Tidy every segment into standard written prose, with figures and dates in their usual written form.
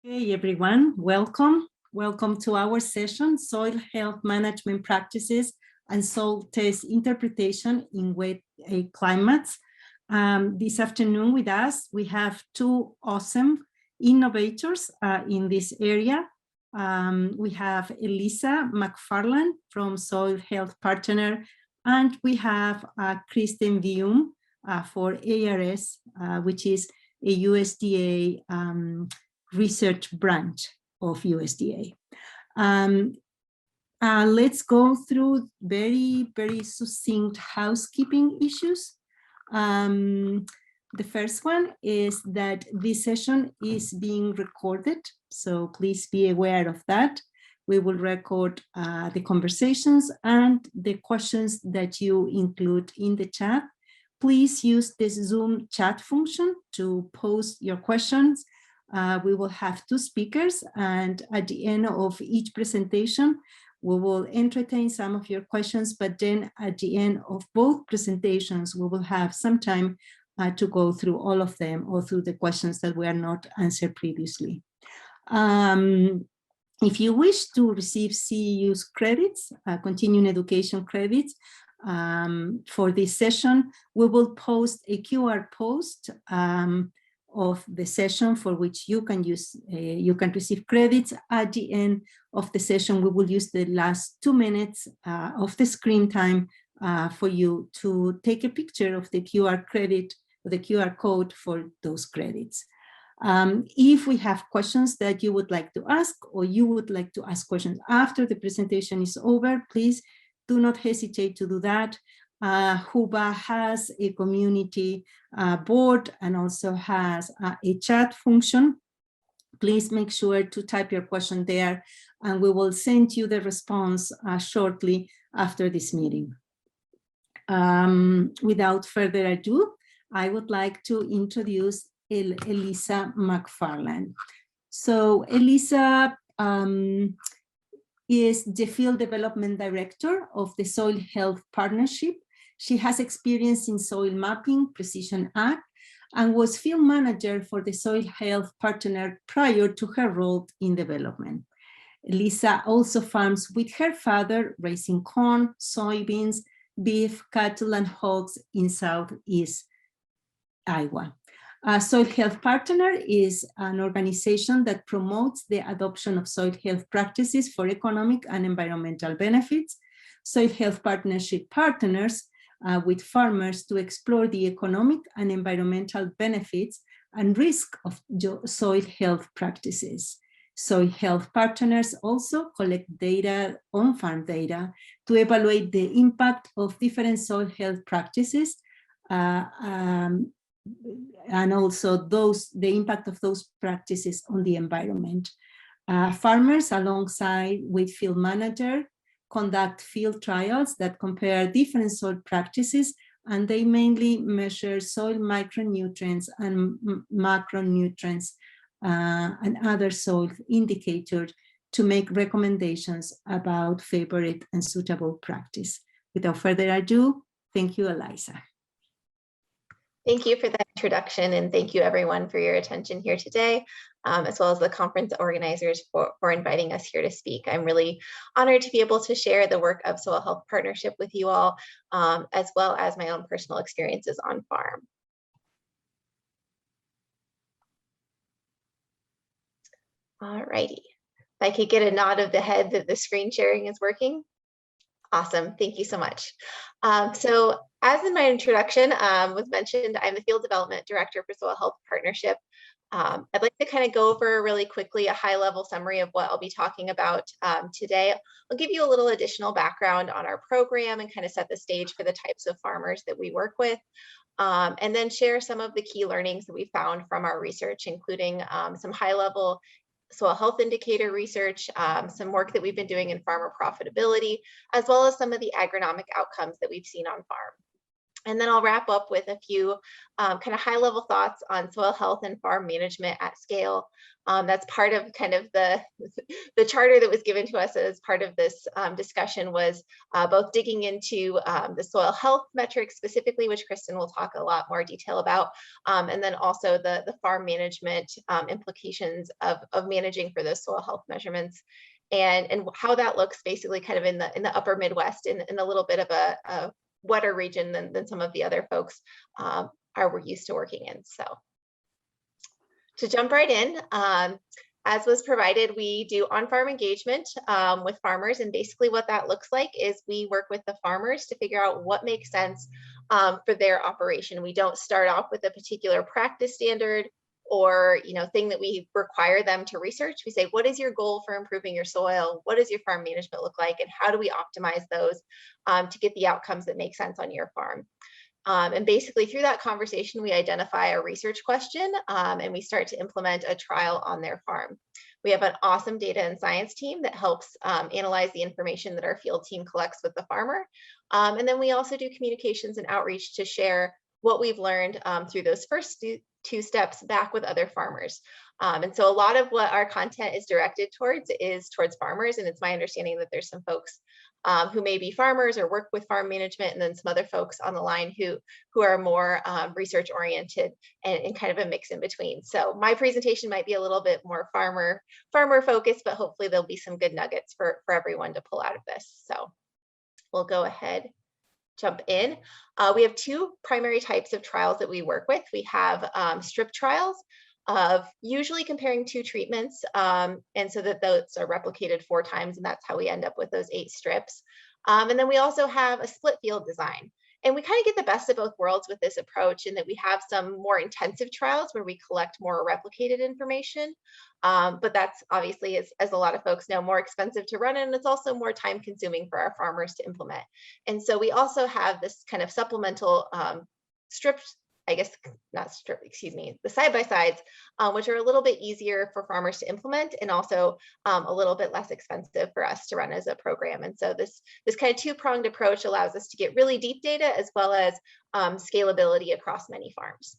Hey everyone, welcome. Welcome to our session, Soil Health Management Practices and Soil Test Interpretation in Wet Climates. This afternoon with us, we have two awesome innovators in this area. We have Elyssa McFarland from Soil Health Partner, and we have Kristen Veum for ARS, which is a USDA research branch of USDA. Let's go through very succinct housekeeping issues. The first one is that this session is being recorded, so please be aware of that. We will record the conversations and the questions that you include in the chat. Please use this Zoom chat function to post your questions. We will have two speakers, and at the end of each presentation, we will entertain some of your questions, but then at the end of both presentations, we will have some time to go through all of them or through the questions that were not answered previously. If you wish to receive CEU's credits, continuing education credits, for this session, we will post a QR post of the session for which you can use, you can receive credits. At the end of the session, we will use the last 2 minutes of the screen time for you to take a picture of the QR credit, the QR code for those credits. If we have questions that you would like to ask, or you would like to ask questions after the presentation is over, please do not hesitate to do that. HUBA has a community board and also has a chat function. Please make sure to type your question there, and we will send you the response shortly after this meeting. Without further ado, I would like to introduce Elyssa McFarland. So Elyssa is the Field Development Director of the Soil Health Partnership. She has experience in soil mapping, precision ag, and was field manager for the Soil Health Partner prior to her role in development. Elyssa also farms with her father, raising corn, soybeans, beef, cattle, and hogs in Southeast Iowa. Soil Health Partner is an organization that promotes the adoption of soil health practices for economic and environmental benefits. Soil Health Partnership partners with farmers to explore the economic and environmental benefits and risk of soil health practices. Soil Health Partners also collect data, on-farm data, to evaluate the impact of different soil health practices and also the impact of those practices on the environment. Farmers, alongside with field manager, conduct field trials that compare different soil practices, and they mainly measure soil micronutrients and macronutrients and other soil indicators to make recommendations about favorite and suitable practice. Without further ado, thank you, Elyssa. Thank you for that introduction, and thank you everyone for your attention here today, as well as the conference organizers for inviting us here to speak. I'm really honored to be able to share the work of Soil Health Partnership with you all, as well as my own personal experiences on farm. All righty, if I could get a nod of the head that the screen sharing is working. Awesome, thank you so much. So as in my introduction was mentioned, I'm the Field Development Director for Soil Health Partnership. I'd like to kind of go over really quickly a high-level summary of what I'll be talking about today. I'll give you a little additional background on our program and kind of set the stage for the types of farmers that we work with, and then share some of the key learnings that we found from our research, including some high-level soil health indicator research, some work that we've been doing in farmer profitability, as well as some of the agronomic outcomes that we've seen on farm. And then I'll wrap up with a few kind of high-level thoughts on soil health and farm management at scale. That's part of kind of the charter that was given to us as part of this discussion was both digging into the soil health metrics specifically, which Kristen will talk a lot more detail about, and then also the farm management implications of managing for those soil health measurements. And how that looks basically kind of in the upper Midwest in a little bit of a wetter region than some of the other folks are used to working in. So to jump right in, as was provided, we do on-farm engagement with farmers, and basically what that looks like is we work with the farmers to figure out what makes sense for their operation. We don't start off with a particular practice standard or thing that we require them to research. We say, what is your goal for improving your soil? What does your farm management look like? And how do we optimize those to get the outcomes that make sense on your farm? And basically through that conversation, we identify a research question and we start to implement a trial on their farm. We have an awesome data and science team that helps analyze the information that our field team collects with the farmer. And then we also do communications and outreach to share what we've learned through those first two steps back with other farmers. And so a lot of what our content is directed towards is towards farmers. And it's my understanding that there's some folks who may be farmers or work with farm management, and then some other folks on the line who are more research oriented and kind of a mix in between. So my presentation might be a little bit more farmer focused, but hopefully there'll be some good nuggets for everyone to pull out of this. So we'll go ahead, jump in. We have two primary types of trials that we work with. We have strip trials of usually comparing two treatments, and so that those are replicated 4 times, and that's how we end up with those 8 strips. And then we also have a split field design. And we kind of get the best of both worlds with this approach in that we have some more intensive trials where we collect more replicated information. But that's obviously, as a lot of folks know, more expensive to run, and it's also more time consuming for our farmers to implement. And so we also have this kind of supplemental strips, I guess not strip, excuse me, the side-by-sides, which are a little bit easier for farmers to implement and also a little bit less expensive for us to run as a program. And so this kind of two-pronged approach allows us to get really deep data as well as scalability across many farms.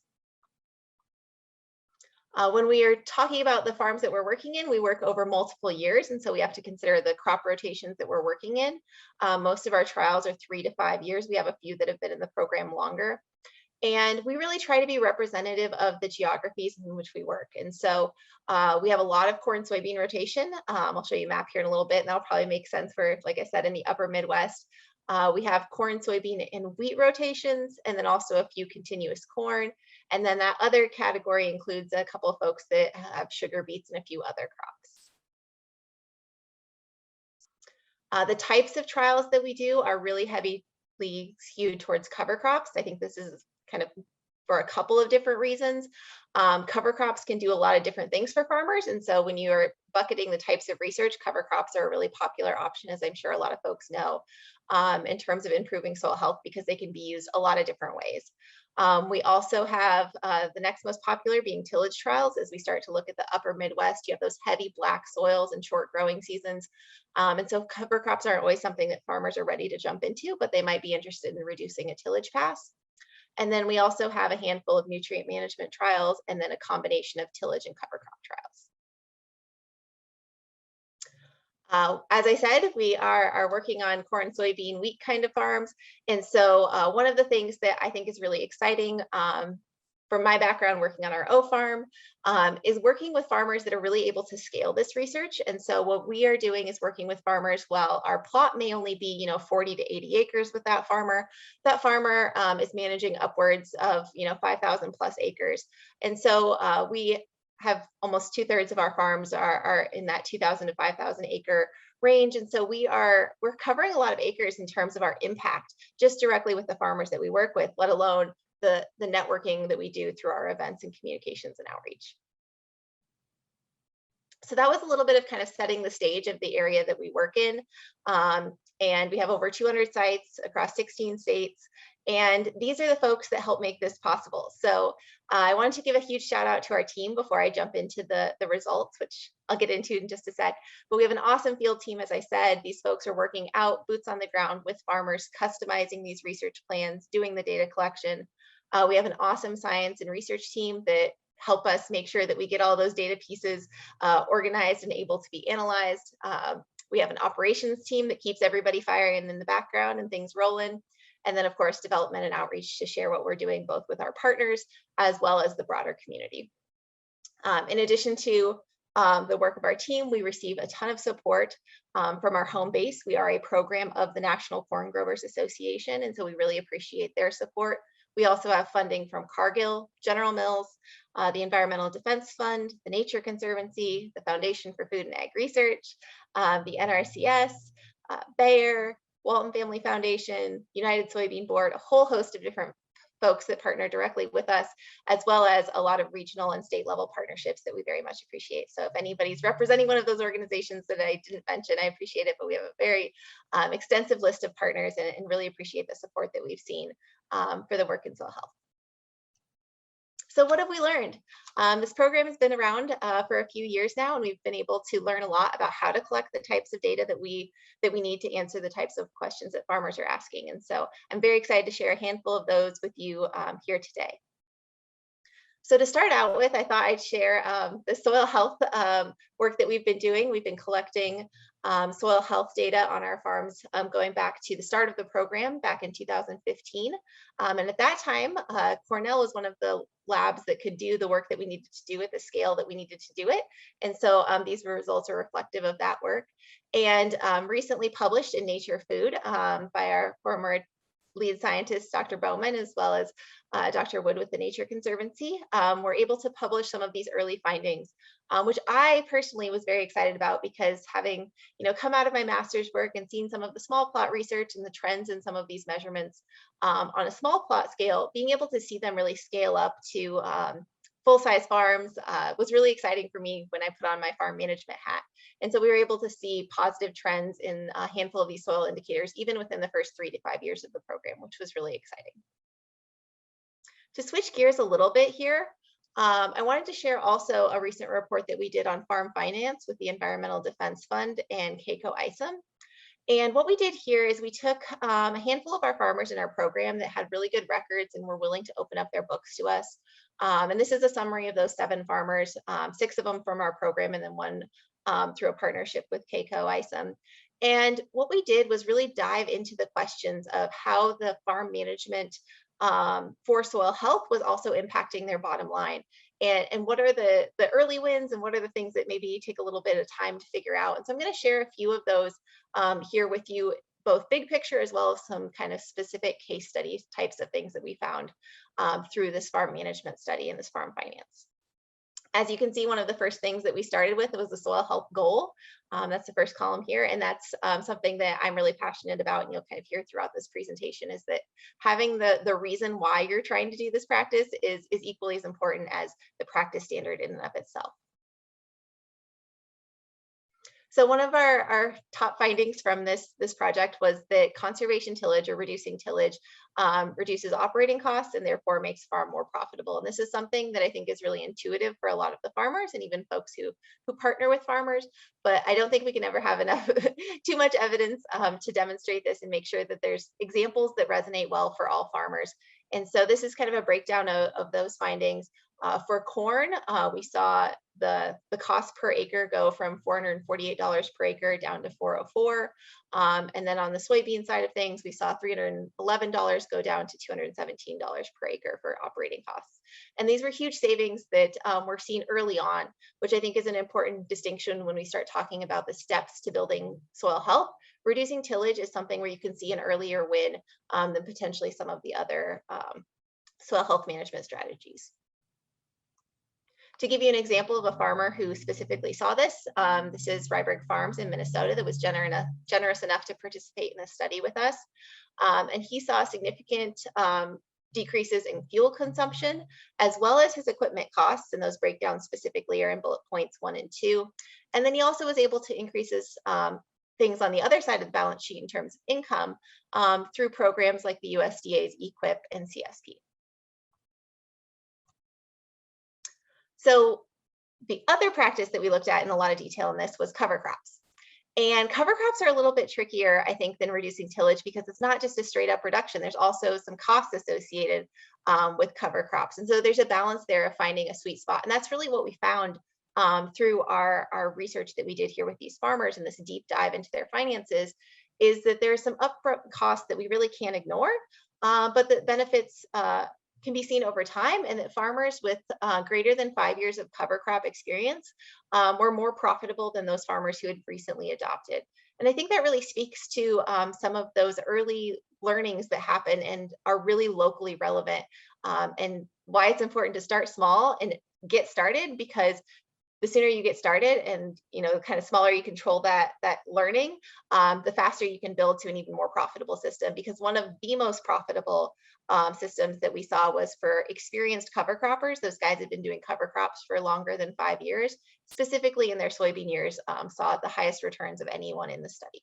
When we are talking about the farms that we're working in, we work over multiple years, and so we have to consider the crop rotations that we're working in. Most of our trials are 3 to 5 years. We have a few that have been in the program longer. And we really try to be representative of the geographies in which we work. And so we have a lot of corn soybean rotation. I'll show you a map here in a little bit, and that'll probably make sense for, like I said, in the upper Midwest. We have corn, soybean, and wheat rotations, and then also a few continuous corn. And then that other category includes a couple of folks that have sugar beets and a few other crops. The types of trials that we do are really heavily skewed towards cover crops. I think this is kind of for a couple of different reasons. Cover crops can do a lot of different things for farmers. And so when you're bucketing the types of research, cover crops are a really popular option, as I'm sure a lot of folks know, in terms of improving soil health, because they can be used a lot of different ways. We also have the next most popular being tillage trials. As we start to look at the upper Midwest, you have those heavy black soils and short growing seasons. And so cover crops aren't always something that farmers are ready to jump into, but they might be interested in reducing a tillage pass. And then we also have a handful of nutrient management trials, and then a combination of tillage and cover crop trials. As I said, we are working on corn, soybean, wheat kind of farms. And so one of the things that I think is really exciting from my background working on our O farm is working with farmers that are really able to scale this research. And so what we are doing is working with farmers. While our plot may only be 40 to 80 acres with that farmer is managing upwards of 5,000 plus acres. And so we have almost 2/3 of our farms are in that 2,000 to 5,000 acre range. And so we're covering a lot of acres in terms of our impact just directly with the farmers that we work with, let alone the networking that we do through our events and communications and outreach. So that was a little bit of kind of setting the stage of the area that we work in. And we have over 200 sites across 16 states. And these are the folks that help make this possible. So I wanted to give a huge shout out to our team before I jump into the results, which I'll get into in just a sec. But we have an awesome field team, as I said. These folks are working out, boots on the ground with farmers, customizing these research plans, doing the data collection. We have an awesome science and research team that help us make sure that we get all those data pieces organized and able to be analyzed. We have an operations team that keeps everybody firing in the background and things rolling. And then, of course, development and outreach to share what we're doing both with our partners as well as the broader community. In addition to the work of our team, we receive a ton of support from our home base. We are a program of the National Corn Growers Association, and so we really appreciate their support. We also have funding from Cargill, General Mills, the Environmental Defense Fund, the Nature Conservancy, the Foundation for Food and Ag Research, the NRCS, Bayer, Walton Family Foundation, United Soybean Board, a whole host of different folks that partner directly with us, as well as a lot of regional and state level partnerships that we very much appreciate. So if anybody's representing one of those organizations that I didn't mention, I appreciate it, but we have a very extensive list of partners and really appreciate the support that we've seen for the work in soil health. So what have we learned? This program has been around for a few years now, and we've been able to learn a lot about how to collect the types of data that we need to answer the types of questions that farmers are asking. And so I'm very excited to share a handful of those with you here today. So to start out with, I thought I'd share the soil health work that we've been doing. We've been collecting soil health data on our farms going back to the start of the program back in 2015. And at that time, Cornell was one of the labs that could do the work that we needed to do at the scale that we needed to do it. And so these results are reflective of that work. And recently published in Nature Food by our former lead scientist, Dr. Bowman, as well as Dr. Wood with the Nature Conservancy, were able to publish some of these early findings, which I personally was very excited about because having come out of my master's work and seen some of the small plot research and the trends in some of these measurements on a small plot scale, being able to see them really scale up to full-size farms was really exciting for me when I put on my farm management hat. And so we were able to see positive trends in a handful of these soil indicators, even within the first 3 to 5 years of the program, which was really exciting. To switch gears a little bit here, I wanted to share also a recent report that we did on farm finance with the Environmental Defense Fund and CAECO-ISOM. And what we did here is we took a handful of our farmers in our program that had really good records and were willing to open up their books to us. And this is a summary of those 7 farmers, 6 of them from our program and then 1 through a partnership with CAECO-ISOM. And what we did was really dive into the questions of how the farm management for soil health was also impacting their bottom line. And what are the early wins and what are the things that maybe take a little bit of time to figure out. And so I'm going to share a few of those here with you, both big picture as well as some kind of specific case studies types of things that we found through this farm management study and this farm finance. As you can see, one of the first things that we started with was the soil health goal. That's the first column here. And that's something that I'm really passionate about, and you'll kind of hear throughout this presentation, is that having the reason why you're trying to do this practice is equally as important as the practice standard in and of itself. So one of our top findings from this project was that conservation tillage, or reducing tillage, reduces operating costs and therefore makes farm more profitable. And this is something that I think is really intuitive for a lot of the farmers and even folks who partner with farmers. But I don't think we can ever have enough too much evidence to demonstrate this and make sure that there's examples that resonate well for all farmers. And so this is kind of a breakdown of those findings. For corn, we saw the cost per acre go from $448 per acre down to $404. And then on the soybean side of things, we saw $311 go down to $217 per acre for operating costs. And these were huge savings that were seen early on, which I think is an important distinction when we start talking about the steps to building soil health. Reducing tillage is something where you can see an earlier win than potentially some of the other soil health management strategies. To give you an example of a farmer who specifically saw this, this is Ryberg Farms in Minnesota that was generous enough to participate in this study with us. And he saw significant decreases in fuel consumption, as well as his equipment costs, and those breakdowns specifically are in bullet points 1 and 2. And then he also was able to increase his things on the other side of the balance sheet in terms of income through programs like the USDA's EQIP and CSP. So the other practice that we looked at in a lot of detail in this was cover crops. And cover crops are a little bit trickier, I think, than reducing tillage because it's not just a straight up reduction. There's also some costs associated with cover crops. And so there's a balance there of finding a sweet spot. And that's really what we found through our research that we did here with these farmers and this deep dive into their finances, is that there's some upfront costs that we really can't ignore, but the benefits can be seen over time, and that farmers with greater than 5 years of cover crop experience were more profitable than those farmers who had recently adopted. And I think that really speaks to some of those early learnings that happen and are really locally relevant, and why it's important to start small and get started, because the sooner you get started and kind of smaller you control that learning, the faster you can build to an even more profitable system. Because one of the most profitable systems that we saw was for experienced cover croppers. Those guys had been doing cover crops for longer than 5 years, specifically in their soybean years, saw the highest returns of anyone in the study.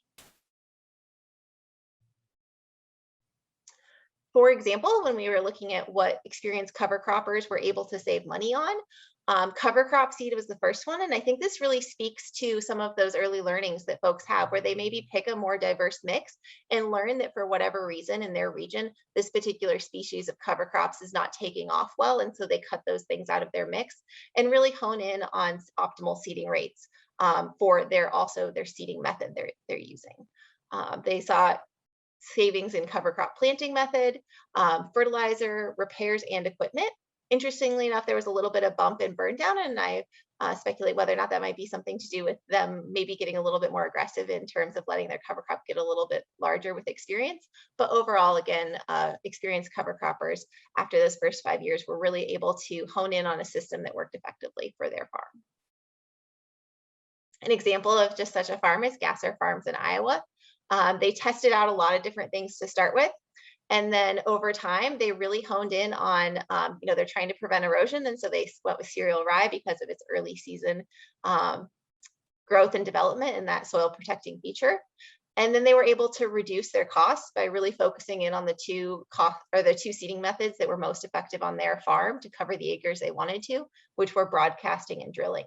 For example, when we were looking at what experienced cover croppers were able to save money on, cover crop seed was the first one. And I think this really speaks to some of those early learnings that folks have, where they maybe pick a more diverse mix and learn that for whatever reason in their region, this particular species of cover crops is not taking off well. And so they cut those things out of their mix and really hone in on optimal seeding rates for their seeding method they're using. They saw savings in cover crop planting method, fertilizer, repairs, and equipment. Interestingly enough, there was a little bit of bump and burn down, and I speculate whether or not that might be something to do with them maybe getting a little bit more aggressive in terms of letting their cover crop get a little bit larger with experience. But overall, again, experienced cover croppers after those first 5 years were really able to hone in on a system that worked effectively for their farm. An example of just such a farm is Gasser Farms in Iowa. They tested out a lot of different things to start with. And then over time, they really honed in on, they're trying to prevent erosion. And so they went with cereal rye because of its early season growth and development and that soil protecting feature. And then they were able to reduce their costs by really focusing in on the two seeding methods that were most effective on their farm to cover the acres they wanted to, which were broadcasting and drilling.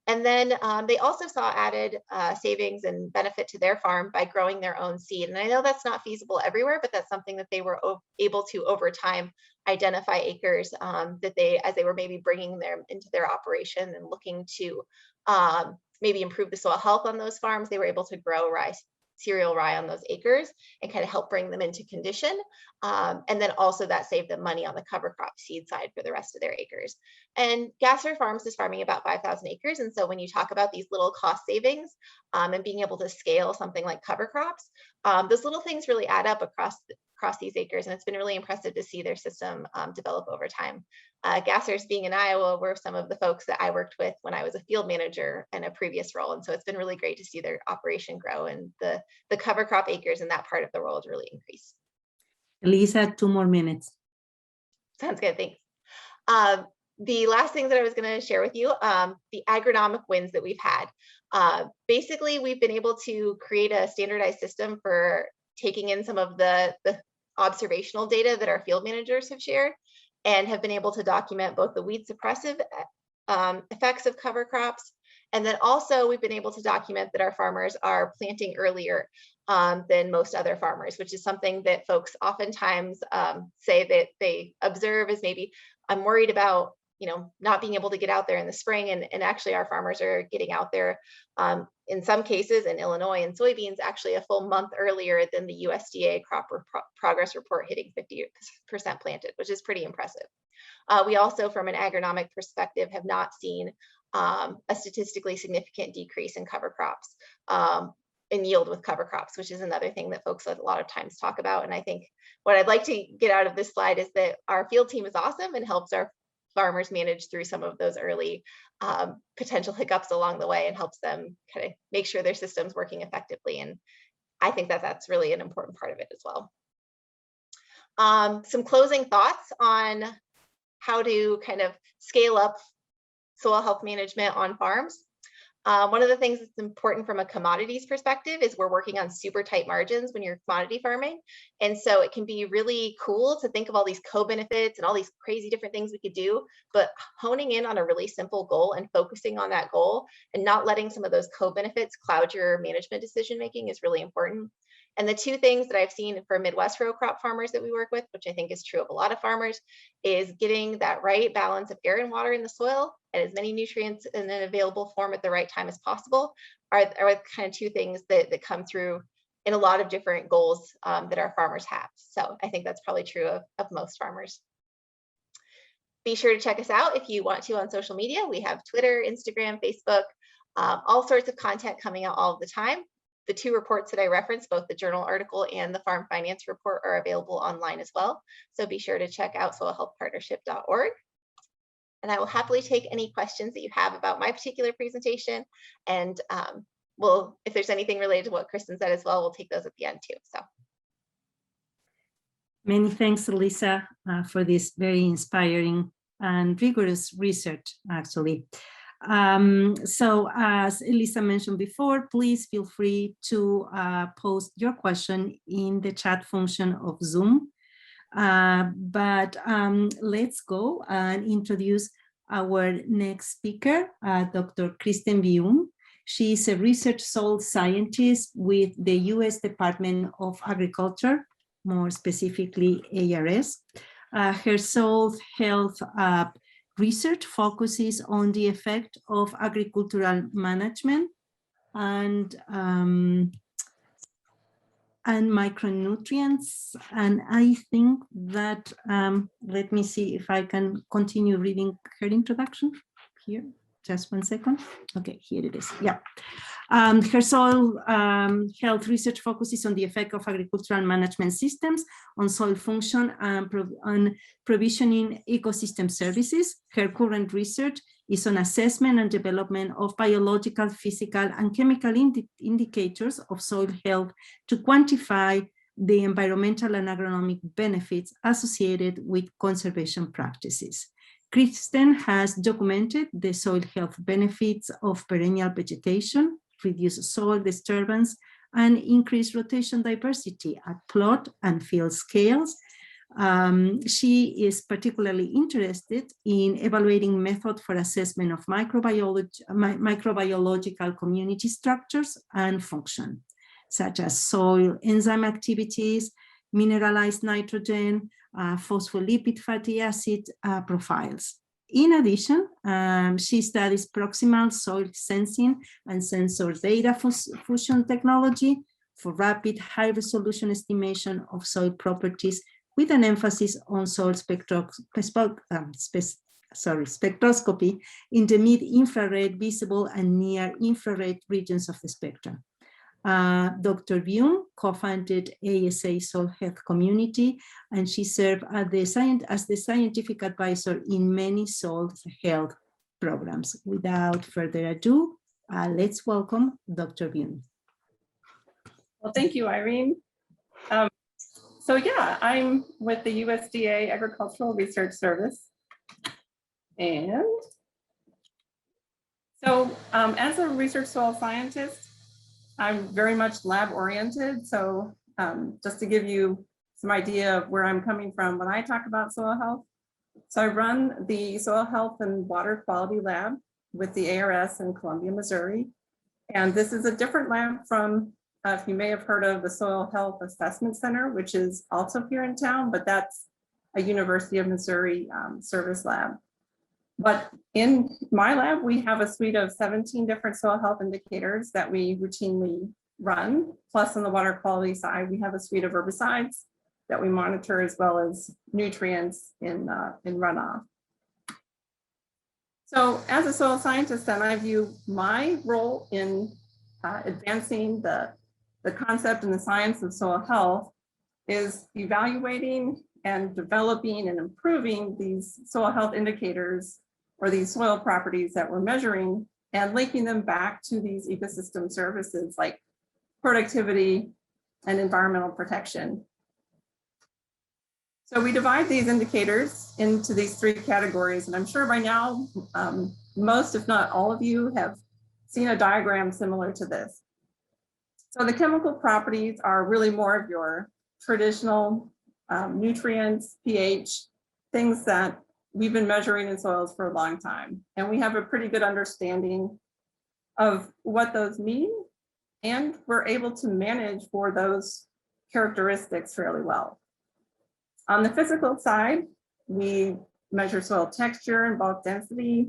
And then they also saw added savings and benefit to their farm by growing their own seed. And I know that's not feasible everywhere, but that's something that they were able to, over time, identify acres that as they were maybe bringing them into their operation and looking to maybe improve the soil health on those farms, they were able to grow cereal rye on those acres and kind of help bring them into condition. And then also that saved them money on the cover crop seed side for the rest of their acres. And Gasser Farms is farming about 5,000 acres. And so when you talk about these little cost savings and being able to scale something like cover crops, those little things really add up across these acres. And it's been really impressive to see their system develop over time. Gassers, being in Iowa, were some of the folks that I worked with when I was a field manager in a previous role. And so it's been really great to see their operation grow and the cover crop acres in that part of the world really increase. Elyssa, 2 more minutes. Sounds good, thanks. The last thing that I was going to share with you, the agronomic wins that we've had. Basically, we've been able to create a standardized system for taking in some of the observational data that our field managers have shared, and have been able to document both the weed suppressive effects of cover crops. And then also we've been able to document that our farmers are planting earlier than most other farmers, which is something that folks oftentimes say that they observe as maybe, I'm worried about not being able to get out there in the spring. And actually our farmers are getting out there in some cases in Illinois and soybeans actually a full month earlier than the USDA crop progress report hitting 50% planted, which is pretty impressive. We also, from an agronomic perspective, have not seen a statistically significant decrease in cover crops, in yield with cover crops, which is another thing that folks a lot of times talk about. And I think what I'd like to get out of this slide is that our field team is awesome and helps our farmers manage through some of those early potential hiccups along the way and helps them kind of make sure their system's working effectively. And I think that that's really an important part of it as well. Some closing thoughts on how to kind of scale up soil health management on farms. One of the things that's important from a commodities perspective is we're working on super tight margins when you're commodity farming. And so it can be really cool to think of all these co-benefits and all these crazy different things we could do, but honing in on a really simple goal and focusing on that goal and not letting some of those co-benefits cloud your management decision-making is really important. And the two things that I've seen for Midwest row crop farmers that we work with, which I think is true of a lot of farmers, is getting that right balance of air and water in the soil and as many nutrients in an available form at the right time as possible are kind of two things that come through in a lot of different goals that our farmers have. So I think that's probably true of most farmers. Be sure to check us out if you want to on social media. We have Twitter, Instagram, Facebook, all sorts of content coming out all of the time. The two reports that I referenced, both the journal article and the farm finance report, are available online as well. So be sure to check out soilhealthpartnership.org. And I will happily take any questions that you have about my particular presentation. And if there's anything related to what Kristen said as well, we'll take those at the end too. So many thanks, Elyssa, for this very inspiring and rigorous research, actually. So as Elyssa mentioned before, please feel free to post your question in the chat function of Zoom. But let's go and introduce our next speaker, Dr. Kristen Veum. She is a research soil scientist with the U.S. Department of Agriculture, more specifically ARS. Her soil health research focuses on the effect of agricultural management and micronutrients. And I think that, let me see if I can continue reading her introduction here. Just 1 second. Okay, here it is. Yeah. Her soil health research focuses on the effect of agricultural management systems on soil function and on provisioning ecosystem services. Her current research is on assessment and development of biological, physical, and chemical indicators of soil health to quantify the environmental and agronomic benefits associated with conservation practices. Kristen has documented the soil health benefits of perennial vegetation, reduced soil disturbance, and increased rotation diversity at plot and field scales. She is particularly interested in evaluating methods for assessment of microbiological community structures and function, such as soil enzyme activities, mineralized nitrogen, phospholipid fatty acid profiles. In addition, she studies proximal soil sensing and sensor data fusion technology for rapid high-resolution estimation of soil properties with an emphasis on soil spectroscopy in the mid-infrared, visible, and near-infrared regions of the spectrum. Dr. Veum co-founded ASA Soil Health Community, and she served as the scientific advisor in many soil health programs. Without further ado, let's welcome Dr. Veum. Well, thank you, Irene. So yeah, I'm with the USDA Agricultural Research Service. And so as a research soil scientist, I'm very much lab oriented. So just to give you some idea of where I'm coming from when I talk about soil health. So I run the Soil Health and Water Quality Lab with the ARS in Columbia, Missouri. And this is a different lab from, if you may have heard of the Soil Health Assessment Center, which is also here in town, but that's a University of Missouri service lab. But in my lab, we have a suite of 17 different soil health indicators that we routinely run. Plus on the water quality side, we have a suite of herbicides that we monitor, as well as nutrients in runoff. So as a soil scientist, then I view my role in advancing the concept and the science of soil health is evaluating and developing and improving these soil health indicators or these soil properties that we're measuring and linking them back to these ecosystem services like productivity and environmental protection. So we divide these indicators into these three categories, and I'm sure by now, most, if not all of you, have seen a diagram similar to this. So the chemical properties are really more of your traditional nutrients, pH, things that we've been measuring in soils for a long time. And we have a pretty good understanding of what those mean, and we're able to manage for those characteristics fairly well. On the physical side, we measure soil texture and bulk density,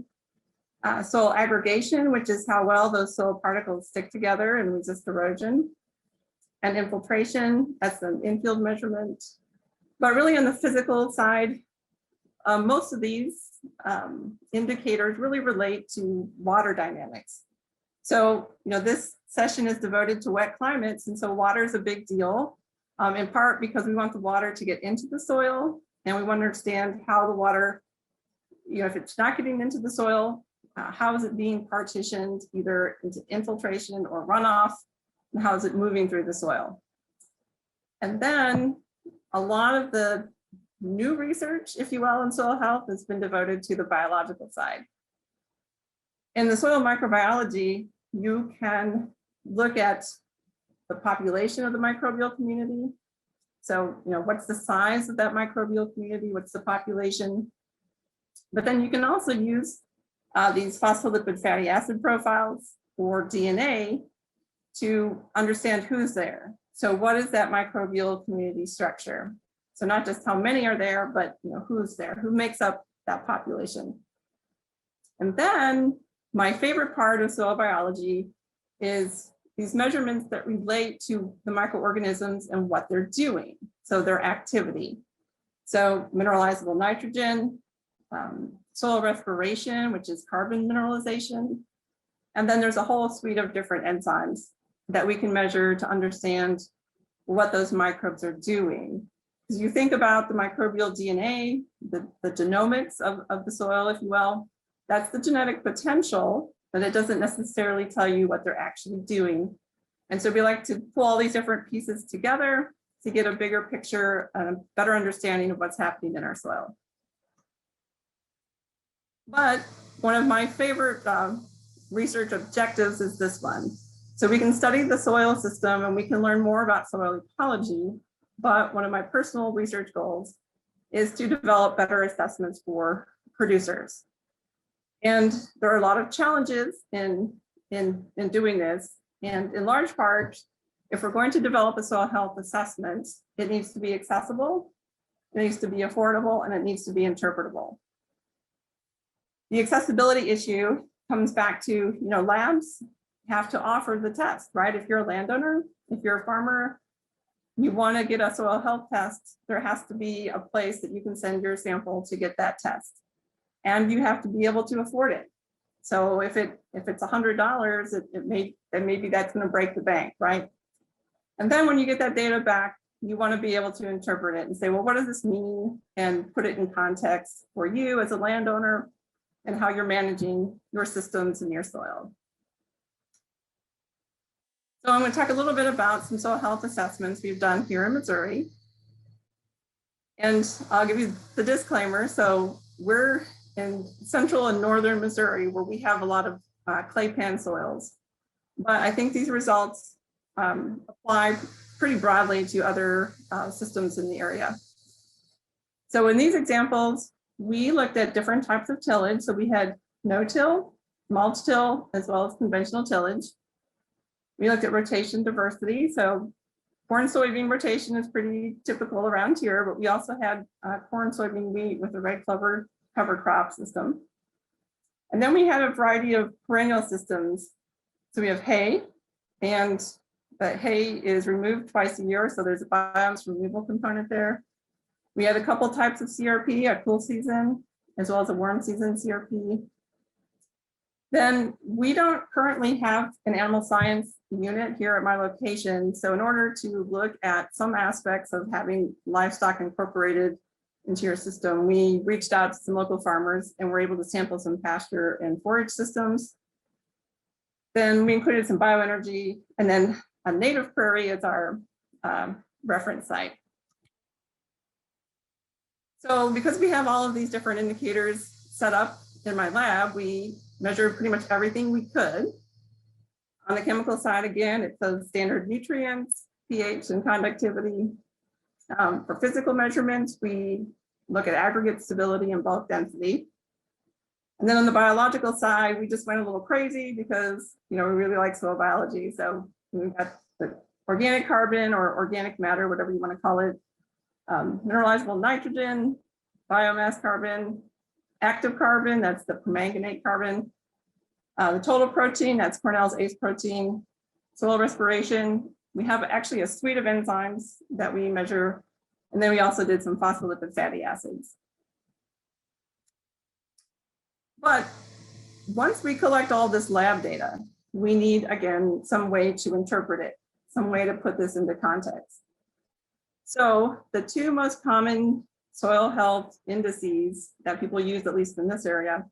soil aggregation, which is how well those soil particles stick together and resist erosion, and infiltration, that's an infield measurement. But really on the physical side, most of these indicators really relate to water dynamics. So, this session is devoted to wet climates, and so water is a big deal, in part because we want the water to get into the soil, and we want to understand how the water, if it's not getting into the soil, how is it being partitioned either into infiltration or runoff, and how is it moving through the soil? And then a lot of the new research, if you will, in soil health has been devoted to the biological side. In the soil microbiology, you can look at the population of the microbial community. So, what's the size of that microbial community? What's the population? But then you can also use these phospholipid fatty acid profiles or DNA to understand who's there. So what is that microbial community structure? So not just how many are there, but who's there, who makes up that population. And then my favorite part of soil biology is these measurements that relate to the microorganisms and what they're doing, so their activity. So mineralizable nitrogen, soil respiration, which is carbon mineralization. And then there's a whole suite of different enzymes that we can measure to understand what those microbes are doing. As you think about the microbial DNA, the genomics of the soil, if you will, that's the genetic potential, but it doesn't necessarily tell you what they're actually doing. And so we like to pull all these different pieces together to get a bigger picture, a better understanding of what's happening in our soil. But one of my favorite research objectives is this one. So we can study the soil system and we can learn more about soil ecology, but one of my personal research goals is to develop better assessments for producers. And there are a lot of challenges in doing this. And in large part, if we're going to develop a soil health assessment, it needs to be accessible, it needs to be affordable, and it needs to be interpretable. The accessibility issue comes back to, labs have to offer the test, right? If you're a landowner, if you're a farmer, you want to get a soil health test, there has to be a place that you can send your sample to get that test. And you have to be able to afford it. So if it's $100, maybe that's going to break the bank, right? And then when you get that data back, you want to be able to interpret it and say, well, what does this mean? And put it in context for you as a landowner and how you're managing your systems and your soil. So I'm going to talk a little bit about some soil health assessments we've done here in Missouri. And I'll give you the disclaimer. So we're in central and northern Missouri where we have a lot of clay pan soils. But I think these results apply pretty broadly to other systems in the area. So in these examples, we looked at different types of tillage. So we had no-till, mulch-till, as well as conventional tillage. We looked at rotation diversity. So corn soybean rotation is pretty typical around here, but we also had corn, soybean, wheat with a red clover cover crop system. And then we had a variety of perennial systems. So we have hay, and the hay is removed twice a year. So there's a biomass removal component there. We had a couple types of CRP, a cool season, as well as a warm season CRP. Then we don't currently have an animal science unit here at my location. So in order to look at some aspects of having livestock incorporated into your system, we reached out to some local farmers and were able to sample some pasture and forage systems. Then we included some bioenergy, and then a native prairie is our reference site. So because we have all of these different indicators set up in my lab, we measured pretty much everything we could. On the chemical side, again, it's those standard nutrients, pH and conductivity. For physical measurements, we look at aggregate stability and bulk density. And then on the biological side, we just went a little crazy because, we really like soil biology. So we've got the organic carbon or organic matter, whatever you want to call it, mineralizable nitrogen, biomass carbon, active carbon, that's the permanganate carbon, the total protein, that's Cornell's ACE protein, soil respiration. We have actually a suite of enzymes that we measure. And then we also did some phospholipid fatty acids. But once we collect all this lab data, we need, again, some way to interpret it, some way to put this into context. So the two most common soil health indices that people use, at least in this area,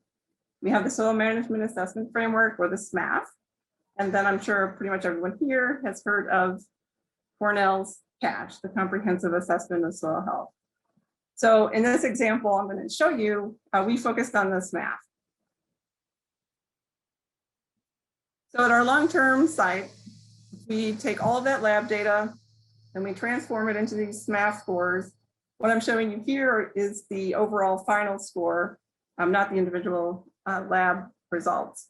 we have the Soil Management Assessment Framework, or the SMAF. And then I'm sure pretty much everyone here has heard of Cornell's CASH, the Comprehensive Assessment of Soil Health. So in this example, I'm going to show you, we focused on the SMAF. So at our long-term site, we take all of that lab data and we transform it into these SMAF scores. What I'm showing you here is the overall final score, not the individual lab results.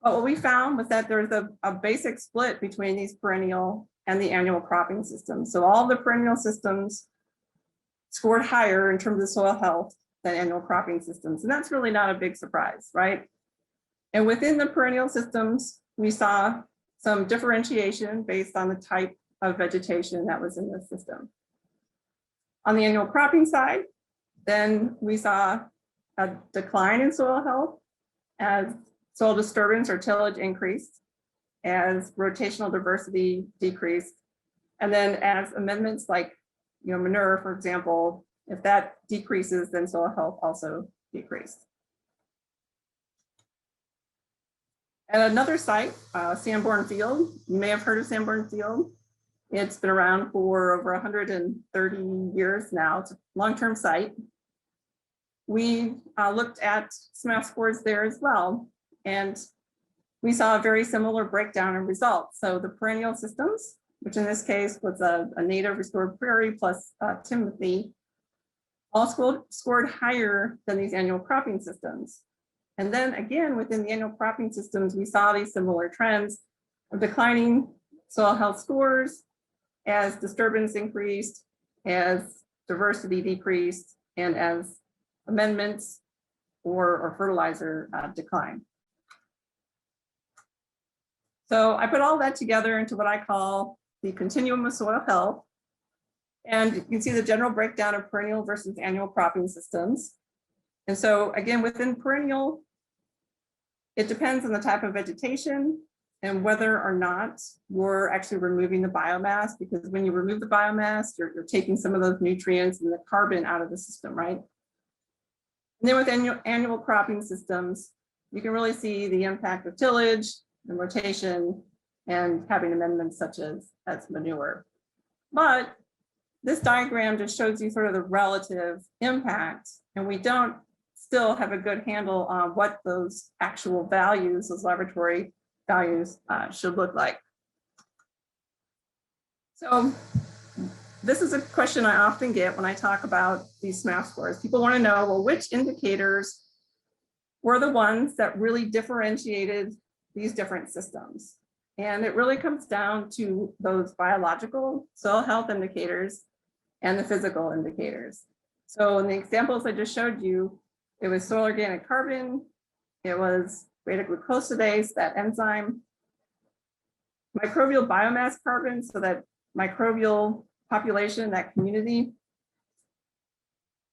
But what we found was that there's a basic split between these perennial and the annual cropping systems. So all the perennial systems scored higher in terms of soil health than annual cropping systems. And that's really not a big surprise, right? And within the perennial systems, we saw some differentiation based on the type of vegetation that was in the system. On the annual cropping side, then we saw a decline in soil health as soil disturbance or tillage increased, as rotational diversity decreased, and then as amendments like manure, for example, if that decreases, then soil health also decreased. At another site, Sanborn Field, you may have heard of Sanborn Field. It's been around for over 130 years now. It's a long-term site. We looked at SMAF scores there as well, and we saw a very similar breakdown in results. So the perennial systems, which in this case was a native restored prairie plus Timothy, all scored higher than these annual cropping systems. And then again, within the annual cropping systems, we saw these similar trends of declining soil health scores as disturbance increased, as diversity decreased, and as amendments or fertilizer declined. So I put all that together into what I call the continuum of soil health. And you can see the general breakdown of perennial versus annual cropping systems. And so again, within perennial, it depends on the type of vegetation and whether or not we're actually removing the biomass, because when you remove the biomass, you're taking some of those nutrients and the carbon out of the system, right? And then with annual cropping systems, you can really see the impact of tillage and rotation and having amendments such as manure. But this diagram just shows you sort of the relative impact, and we don't still have a good handle on what those actual values, those laboratory values should look like. So this is a question I often get when I talk about these SMAF scores. People want to know, well, which indicators were the ones that really differentiated these different systems? And it really comes down to those biological soil health indicators and the physical indicators. So in the examples I just showed you, it was soil organic carbon, it was beta glucosidase, that enzyme, microbial biomass carbon, so that microbial population, that community,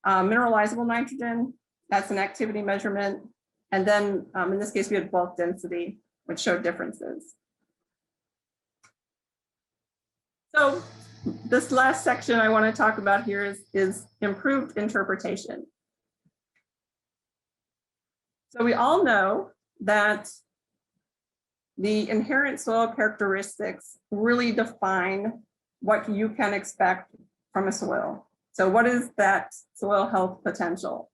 mineralizable nitrogen, that's an activity measurement, and then in this case we had bulk density, which showed differences. So this last section I want to talk about here is improved interpretation. So we all know that the inherent soil characteristics really define what you can expect from a soil. So what is that soil health potential?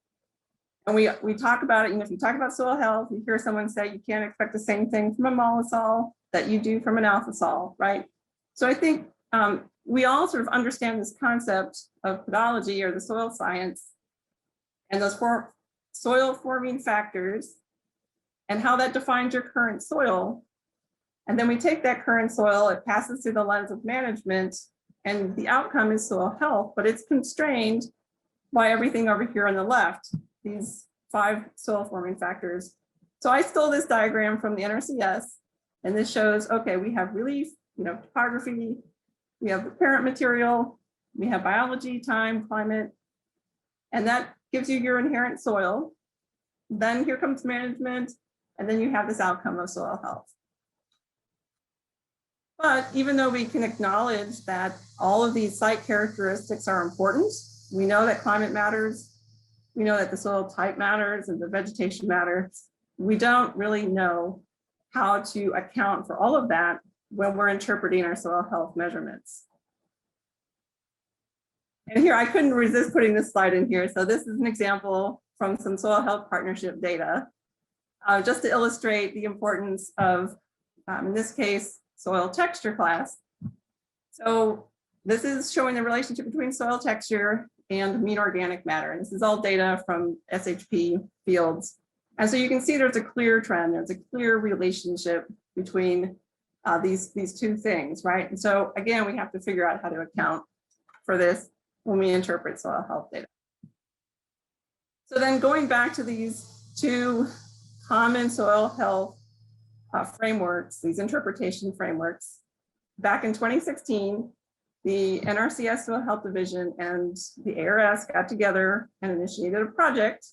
And we talk about it, if you talk about soil health, you hear someone say you can't expect the same thing from a mollisol that you do from an alpha sol, right? So I think we all sort of understand this concept of pedology or the soil science and those soil forming factors and how that defines your current soil. And then we take that current soil, it passes through the lens of management, and the outcome is soil health, but it's constrained by everything over here on the left, these 5 soil forming factors. So I stole this diagram from the NRCS, and this shows, okay, we have relief, topography, we have the parent material, we have biology, time, climate, and that gives you your inherent soil. Then here comes management, and then you have this outcome of soil health. But even though we can acknowledge that all of these site characteristics are important, we know that climate matters, we know that the soil type matters and the vegetation matters, we don't really know how to account for all of that when we're interpreting our soil health measurements. And here, I couldn't resist putting this slide in here. So this is an example from some soil health partnership data, just to illustrate the importance of, in this case, soil texture class. So this is showing the relationship between soil texture and mean organic matter. And this is all data from SHP fields. And so you can see there's a clear trend, there's a clear relationship between these two things, right? And so again, we have to figure out how to account for this when we interpret soil health data. So then going back to these 2 common soil health frameworks, these interpretation frameworks, back in 2016, the NRCS Soil Health Division and the ARS got together and initiated a project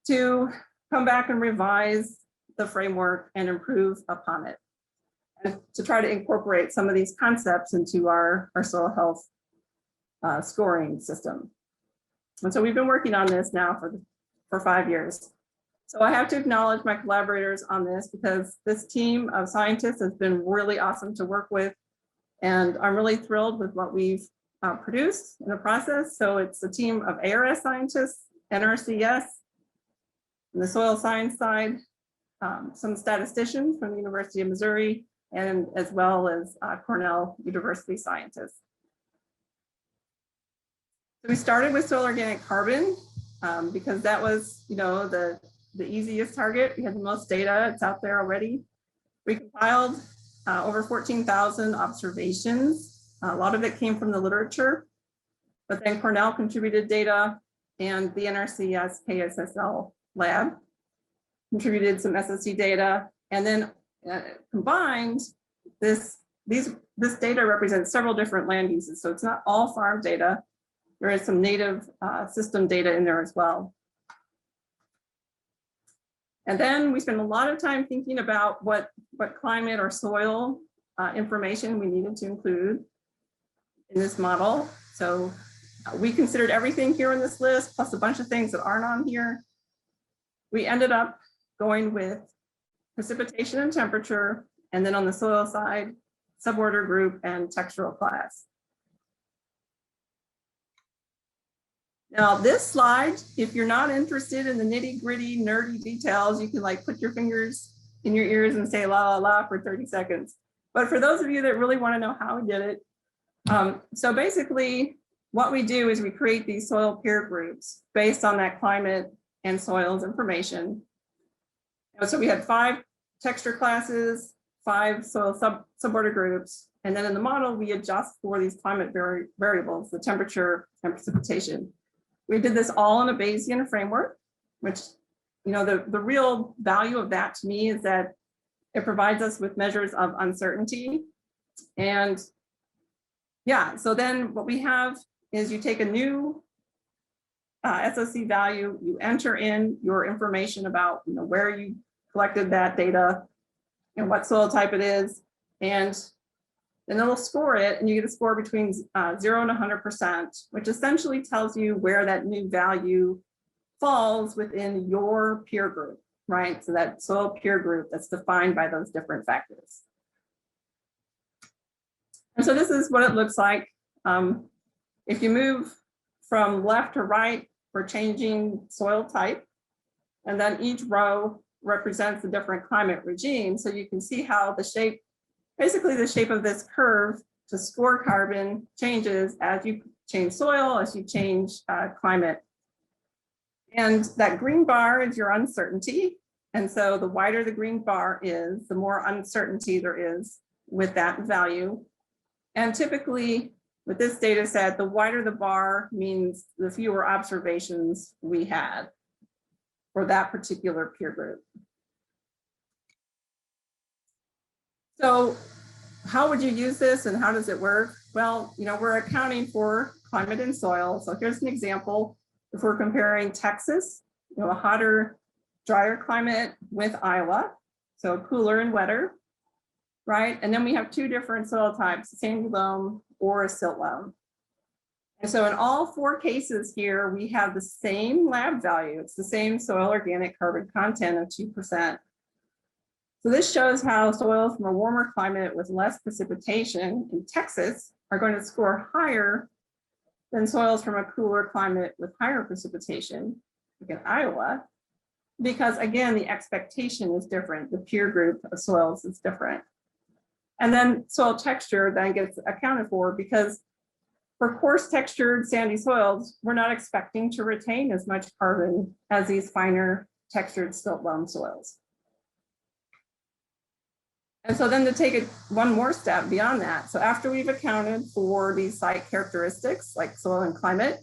to come back and revise the framework and improve upon it, and to try to incorporate some of these concepts into our soil health scoring system. And so we've been working on this now for 5 years. So I have to acknowledge my collaborators on this, because this team of scientists has been really awesome to work with. And I'm really thrilled with what we've produced in the process. So it's a team of ARS scientists, NRCS, on the soil science side, some statisticians from the University of Missouri, and as well as Cornell University scientists. So we started with soil organic carbon because that was, the easiest target. We had the most data, it's out there already. We compiled over 14,000 observations. A lot of it came from the literature, but then Cornell contributed data, and the NRCS KSSL lab contributed some SSC data, and then combined, this data represents several different land uses. So it's not all farm data. There is some native system data in there as well. And then we spent a lot of time thinking about what climate or soil information we needed to include in this model. So we considered everything here in this list, plus a bunch of things that aren't on here. We ended up going with precipitation and temperature, and then on the soil side, suborder group and textural class. Now this slide, if you're not interested in the nitty gritty nerdy details, you can put your fingers in your ears and say la la la for 30 seconds. But for those of you that really want to know how we did it, so basically what we do is we create these soil peer groups based on that climate and soils information. And so we had 5 texture classes, 5 soil suborder groups, and then in the model we adjust for these climate variables, the temperature and precipitation. We did this all in a Bayesian framework, which, the real value of that to me is that it provides us with measures of uncertainty. And yeah, so then what we have is you take a new SOC value, you enter in your information about where you collected that data and what soil type it is, and then it'll score it, and you get a score between 0 and 100%, which essentially tells you where that new value falls within your peer group, right? So that soil peer group that's defined by those different factors. And so this is what it looks like. If you move from left to right, we're changing soil type, and then each row represents the different climate regimes. So you can see how the shape, basically the shape of this curve to score carbon changes as you change soil, as you change climate. And that green bar is your uncertainty. And so the wider the green bar is, the more uncertainty there is with that value. And typically with this data set, the wider the bar means the fewer observations we had for that particular peer group. So how would you use this and how does it work? Well, we're accounting for climate and soil. So here's an example. If we're comparing Texas, a hotter, drier climate with Iowa, so cooler and wetter, right? And then we have two different soil types, a sandy loam or a silt loam. And so in all four cases here, we have the same lab value. It's the same soil organic carbon content of 2%. So this shows how soils from a warmer climate with less precipitation in Texas are going to score higher than soils from a cooler climate with higher precipitation, like in Iowa, because again, the expectation is different. The peer group of soils is different. And then soil texture then gets accounted for because for coarse textured sandy soils, we're not expecting to retain as much carbon as these finer textured silt loam soils. And so then to take it one more step beyond that. So after we've accounted for these site characteristics like soil and climate,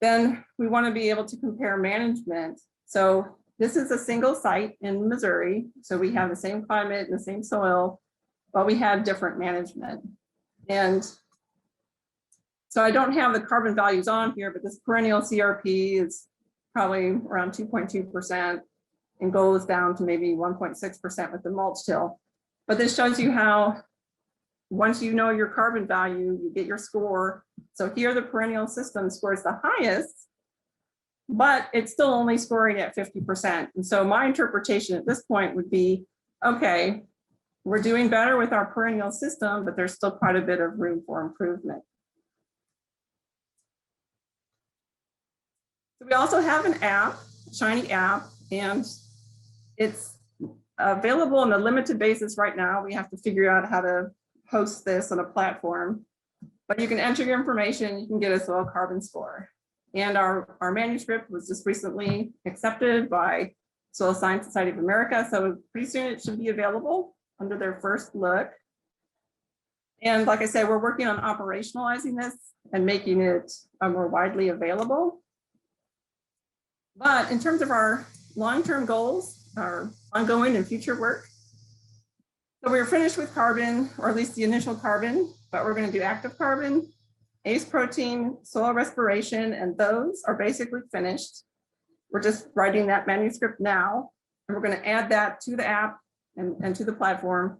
then we want to be able to compare management. So this is a single site in Missouri. So we have the same climate and the same soil, but we have different management. And so I don't have the carbon values on here, but this perennial CRP is probably around 2.2%. and goes down to maybe 1.6% with the mulch till. But this shows you how once you know your carbon value, you get your score. So here the perennial system scores the highest, but it's still only scoring at 50%. And so my interpretation at this point would be, okay, we're doing better with our perennial system, but there's still quite a bit of room for improvement. So we also have an app, Shiny app, and it's available on a limited basis right now. We have to figure out how to host this on a platform, but you can enter your information, you can get a soil carbon score. And our manuscript was just recently accepted by Soil Science Society of America. So pretty soon it should be available under their first look. And like I said, we're working on operationalizing this and making it more widely available. But in terms of our long-term goals, our ongoing and future work. So we're finished with carbon, or at least the initial carbon, but we're going to do active carbon, ACE protein, soil respiration, and those are basically finished. We're just writing that manuscript now, and we're going to add that to the app and to the platform.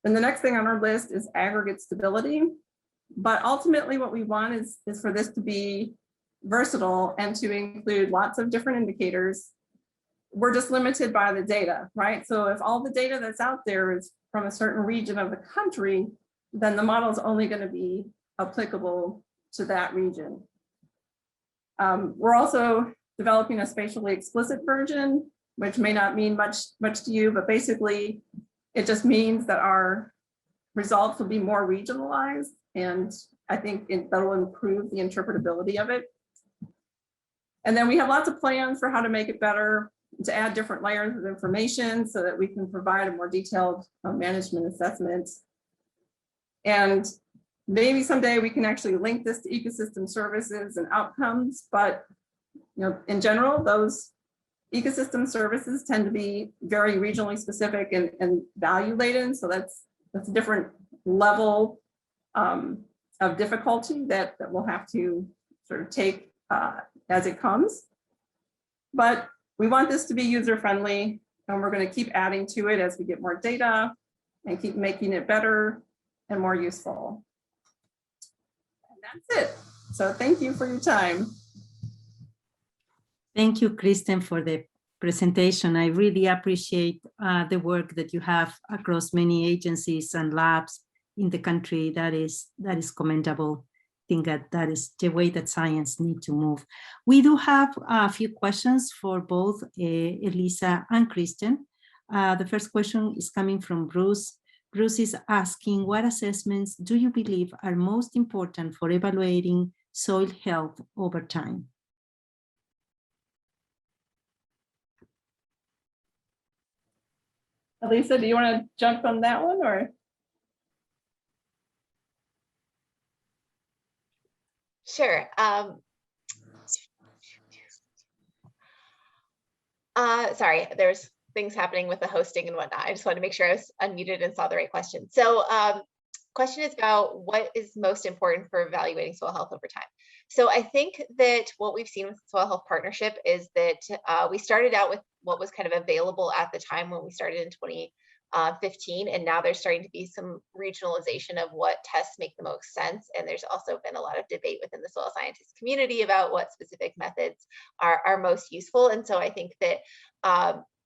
And the next thing on our list is aggregate stability. But ultimately what we want is for this to be versatile and to include lots of different indicators. We're just limited by the data, right? So if all the data that's out there is from a certain region of the country, then the model is only going to be applicable to that region. We're also developing a spatially explicit version, which may not mean much to you, but basically it just means that our results will be more regionalized, and I think that'll improve the interpretability of it. And then we have lots of plans for how to make it better, to add different layers of information so that we can provide a more detailed management assessment. And maybe someday we can actually link this to ecosystem services and outcomes, but in general, those ecosystem services tend to be very regionally specific and value laden. So that's a different level of difficulty that we'll have to sort of take as it comes. But we want this to be user-friendly, and we're going to keep adding to it as we get more data and keep making it better and more useful. And that's it. So thank you for your time. Thank you, Kristen, for the presentation. I really appreciate the work that you have across many agencies and labs in the country. That is commendable. think that is the way that science needs to move. We do have a few questions for both Elyssa and Kristen. The first question is coming from Bruce. Bruce is asking, what assessments do you believe are most important for evaluating soil health over time? Elyssa, do you want to jump on that one, or? Sure. Sorry, there's things happening with the hosting and whatnot. I just wanted to make sure I was unmuted and saw the right question. So question is about what is most important for evaluating soil health over time. So I think that what we've seen with the Soil Health Partnership is that we started out with what was kind of available at the time when we started in 2015, and now there's starting to be some regionalization of what tests make the most sense. And there's also been a lot of debate within the soil scientist community about what specific methods are most useful. And so I think that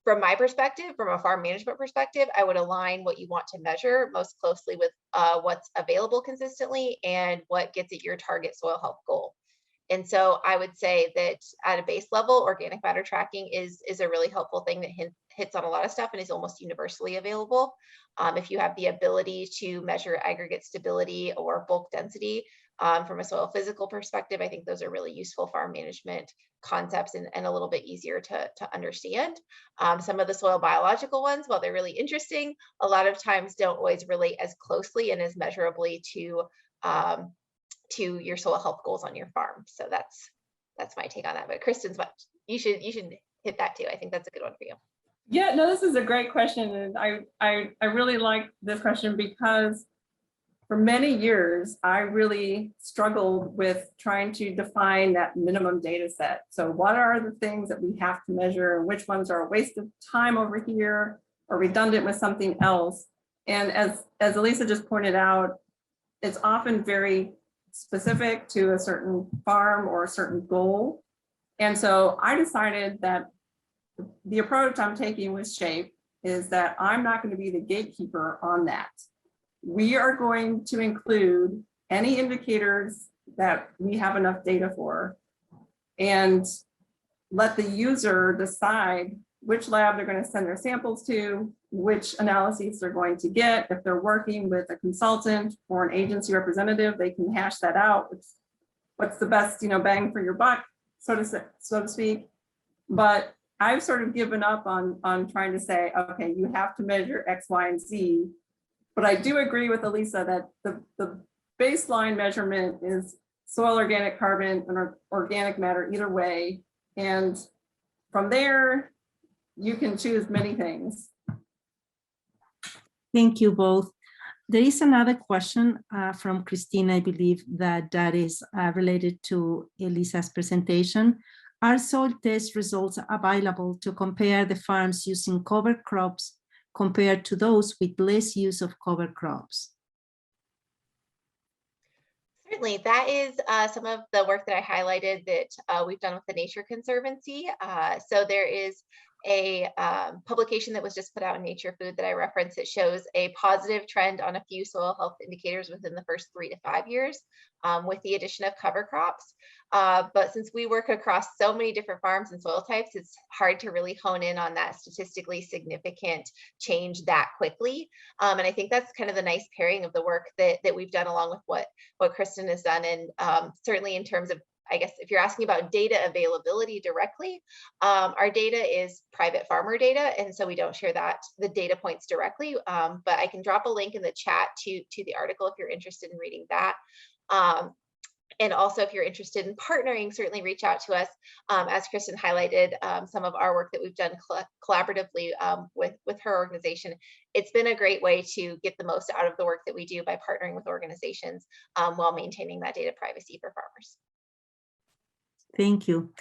from my perspective, from a farm management perspective, I would align what you want to measure most closely with what's available consistently and what gets at your target soil health goal. And so I would say that at a base level, organic matter tracking is a really helpful thing that hits on a lot of stuff and is almost universally available. If you have the ability to measure aggregate stability or bulk density from a soil physical perspective, I think those are really useful farm management concepts and a little bit easier to understand. Some of the soil biological ones, while they're really interesting, a lot of times don't always relate as closely and as measurably to your soil health goals on your farm. So that's my take on that. But Kristen's you should hit that too. I think that's a good one for you. Yeah, no, this is a great question. And I really like this question because for many years, I really struggled with trying to define that minimum data set. So what are the things that we have to measure and which ones are a waste of time over here or redundant with something else? And as Elyssa just pointed out, it's often very specific to a certain farm or a certain goal. And so I decided that the approach I'm taking with SHAPE is that I'm not going to be the gatekeeper on that. We are going to include any indicators that we have enough data for and let the user decide which lab they're going to send their samples to, which analyses they're going to get. If they're working with a consultant or an agency representative, they can hash that out. What's the best, bang for your buck, so to speak. But I've sort of given up on trying to say, okay, you have to measure X, Y, and Z. But I do agree with Elyssa that the baseline measurement is soil organic carbon and organic matter either way. And from there, you can choose many things. Thank you both. There is another question from Christine, I believe that is related to Elyssa's presentation. Are soil test results available to compare the farms using cover crops compared to those with less use of cover crops? Certainly, that is some of the work that I highlighted that we've done with the Nature Conservancy. So there is a publication that was just put out in Nature Food that I referenced that shows a positive trend on a few soil health indicators within the first 3 to 5 years with the addition of cover crops. But since we work across so many different farms and soil types, it's hard to really hone in on that statistically significant change that quickly. And I think that's kind of the nice pairing of the work that we've done along with what Kristen has done. And certainly in terms of, I guess, if you're asking about data availability directly, our data is private farmer data. And so we don't share the data points directly, but I can drop a link in the chat to the article if you're interested in reading that. And also, if you're interested in partnering, certainly reach out to us. As Kristen highlighted, some of our work that we've done collaboratively with her organization, it's been a great way to get the most out of the work that we do by partnering with organizations while maintaining that data privacy for farmers. Thank you.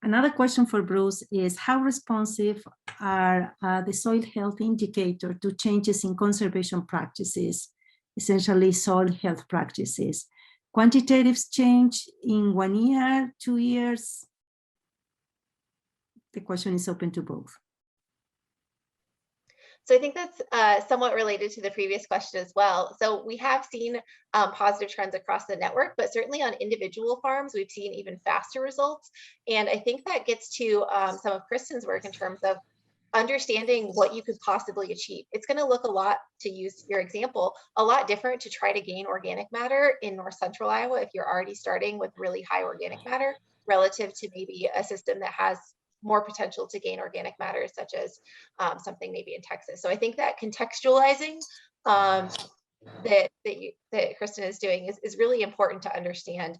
Another question for Bruce is, how responsive are the soil health indicator to changes in conservation practices, essentially soil health practices? Quantitative change in 1 year, 2 years? The question is open to both. So I think that's somewhat related to the previous question as well. So we have seen positive trends across the network, but certainly on individual farms, we've seen even faster results. And I think that gets to some of Kristen's work in terms of understanding what you could possibly achieve. It's going to look a lot, to use your example, a lot different to try to gain organic matter in North Central Iowa if you're already starting with really high organic matter relative to maybe a system that has more potential to gain organic matter, such as something maybe in Texas. So I think that contextualizing that Kristen is doing is really important to understand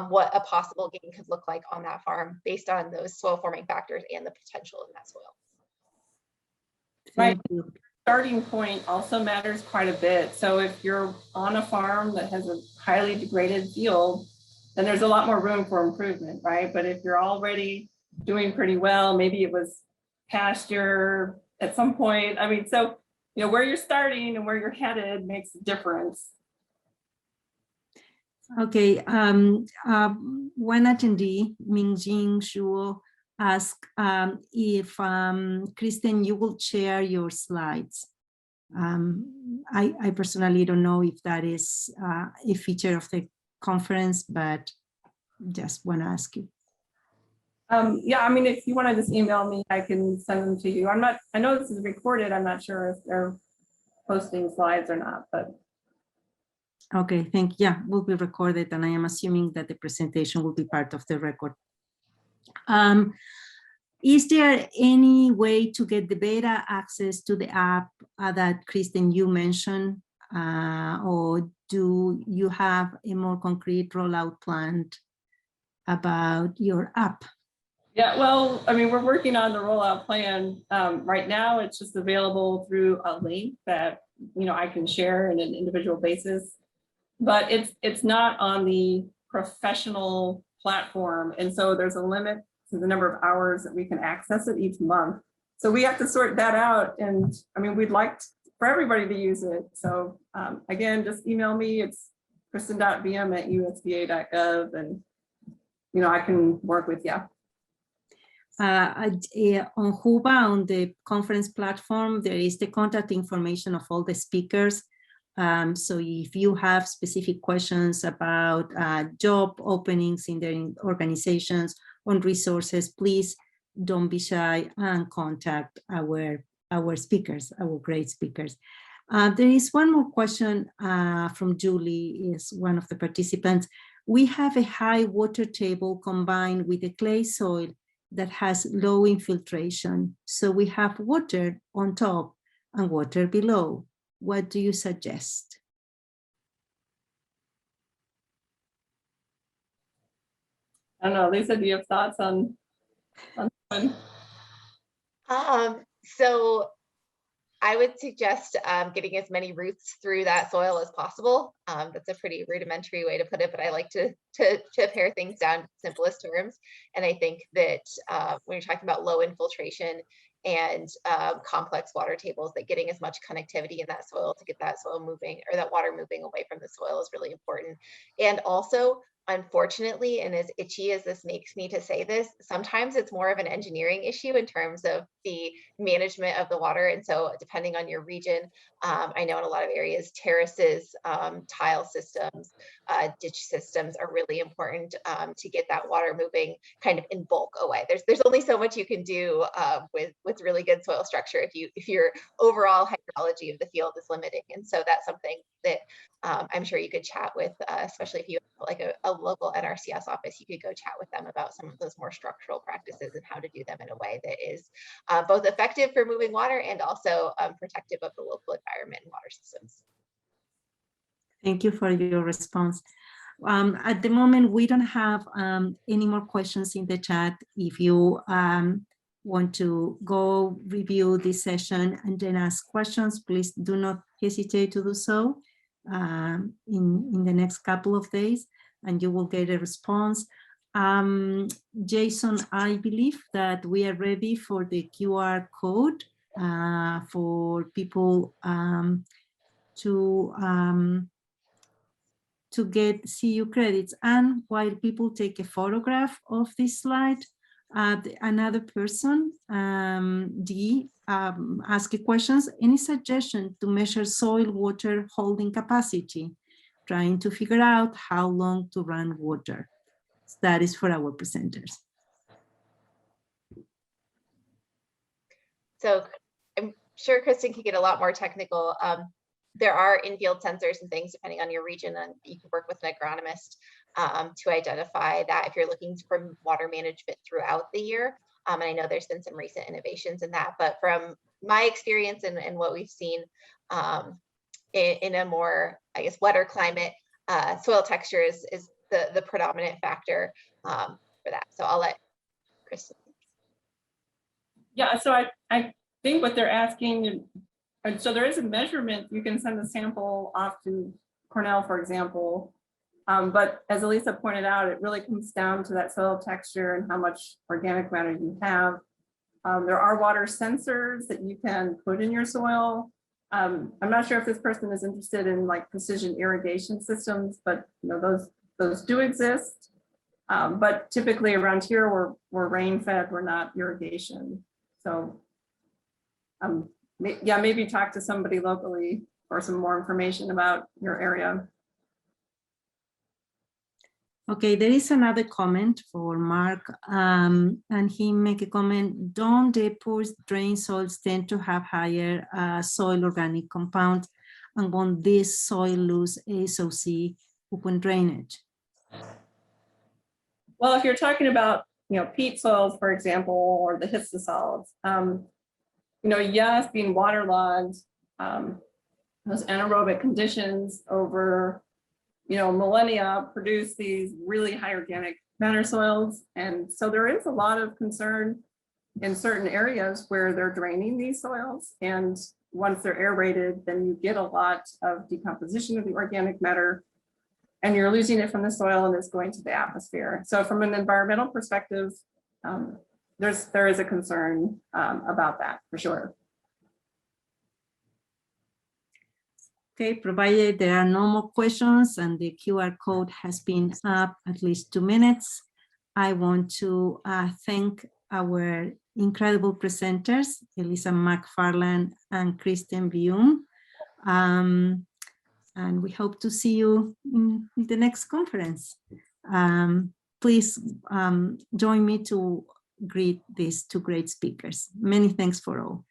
what a possible gain could look like on that farm based on those soil forming factors and the potential in that soil. Right. Starting point also matters quite a bit. So if you're on a farm that has a highly degraded field, then there's a lot more room for improvement, right? But if you're already doing pretty well, maybe it was pasture at some point. I mean, so, you know, where you're starting and where you're headed makes a difference. Okay, one attendee, Mingjing Shuo, asked if Kristen, you will share your slides. I personally don't know if that is a feature of the conference, but just want to ask you. Yeah, I mean, if you want to just email me, I can send them to you. I know this is recorded. I'm not sure if they're posting slides or not, but. Okay, thank you. Yeah, will be recorded, and I am assuming that the presentation will be part of the record. Is there any way to get the beta access to the app that Kristen, you mentioned, or do you have a more concrete rollout plan about your app? Yeah, well, I mean, we're working on the rollout plan. Right now, it's just available through a link that, you know, I can share on an individual basis, but it's not on the professional platform. And so there's a limit to the number of hours that we can access it each month. So we have to sort that out. And I mean, we'd like for everybody to use it. So again, just email me. It's kristen.veum@usda.gov, and, you know, I can work with you. On Huba, on the conference platform, there is the contact information of all the speakers. So if you have specific questions about job openings in their organizations, on resources, please don't be shy and contact our speakers, our great speakers. There is one more question from Julie, is one of the participants. We have a high water table combined with a clay soil that has low infiltration. So we have water on top and water below. What do you suggest? I don't know, Lisa, do you have thoughts on one? So I would suggest getting as many roots through that soil as possible. That's a pretty rudimentary way to put it, but I like to pare things down to the simplest terms. And I think that when you're talking about low infiltration and complex water tables, that getting as much connectivity in that soil to get that soil moving, or that water moving away from the soil, is really important. And also, unfortunately, and as itchy as this makes me to say this, sometimes it's more of an engineering issue in terms of the management of the water. And so depending on your region, I know in a lot of areas, terraces, tile systems, ditch systems are really important to get that water moving kind of in bulk away. There's only so much you can do with really good soil structure if your overall hydrology of the field is limiting. And so that's something that I'm sure you could chat with, especially if you have like a local NRCS office, you could go chat with them about some of those more structural practices and how to do them in a way that is both effective for moving water and also protective of the local environment and water systems. Thank you for your response. At the moment, we don't have any more questions in the chat. If you want to go review this session and then ask questions, please do not hesitate to do so in the next couple of days, and you will get a response. Jason, I believe that we are ready for the QR code for people to get CU credits. And while people take a photograph of this slide, Another person, D, asked questions. Any suggestion to measure soil water holding capacity? Trying to figure out how long to run water. That is for our presenters. So I'm sure Kristen can get a lot more technical. There are in-field sensors and things depending on your region, and you can work with an agronomist to identify that if you're looking for water management throughout the year. And I know there's been some recent innovations in that, but from my experience and what we've seen in a more, I guess, wetter climate, soil texture is the predominant factor for that. So I'll let Kristen. Yeah, so I think what they're asking, and so there is a measurement. You can send a sample off to Cornell, for example. But as Elyssa pointed out, it really comes down to that soil texture and how much organic matter you have. There are water sensors that you can put in your soil. I'm not sure if this person is interested in like precision irrigation systems, but you know, those do exist. But typically around here, we're rain fed, we're not irrigation. So yeah, maybe talk to somebody locally for some more information about your area. Okay, there is another comment for Mark, and he make a comment, don't the poor drain soils tend to have higher soil organic compound, and won't this soil lose SOC upon drainage? Well, if you're talking about, you know, peat soils, for example, or the histosols, you know, yes, being waterlogged, those anaerobic conditions over, you know, millennia produce these really high organic matter soils. And so there is a lot of concern in certain areas where they're draining these soils. And once they're aerated, then you get a lot of decomposition of the organic matter, and you're losing it from the soil and it's going to the atmosphere. So from an environmental perspective, there is a concern about that for sure. Okay, provided there are no more questions and the QR code has been up at least 2 minutes, I want to thank our incredible presenters, Elyssa McFarland and Kristen Veum. And we hope to see you in the next conference. Please join me to greet these two great speakers. Many thanks for all.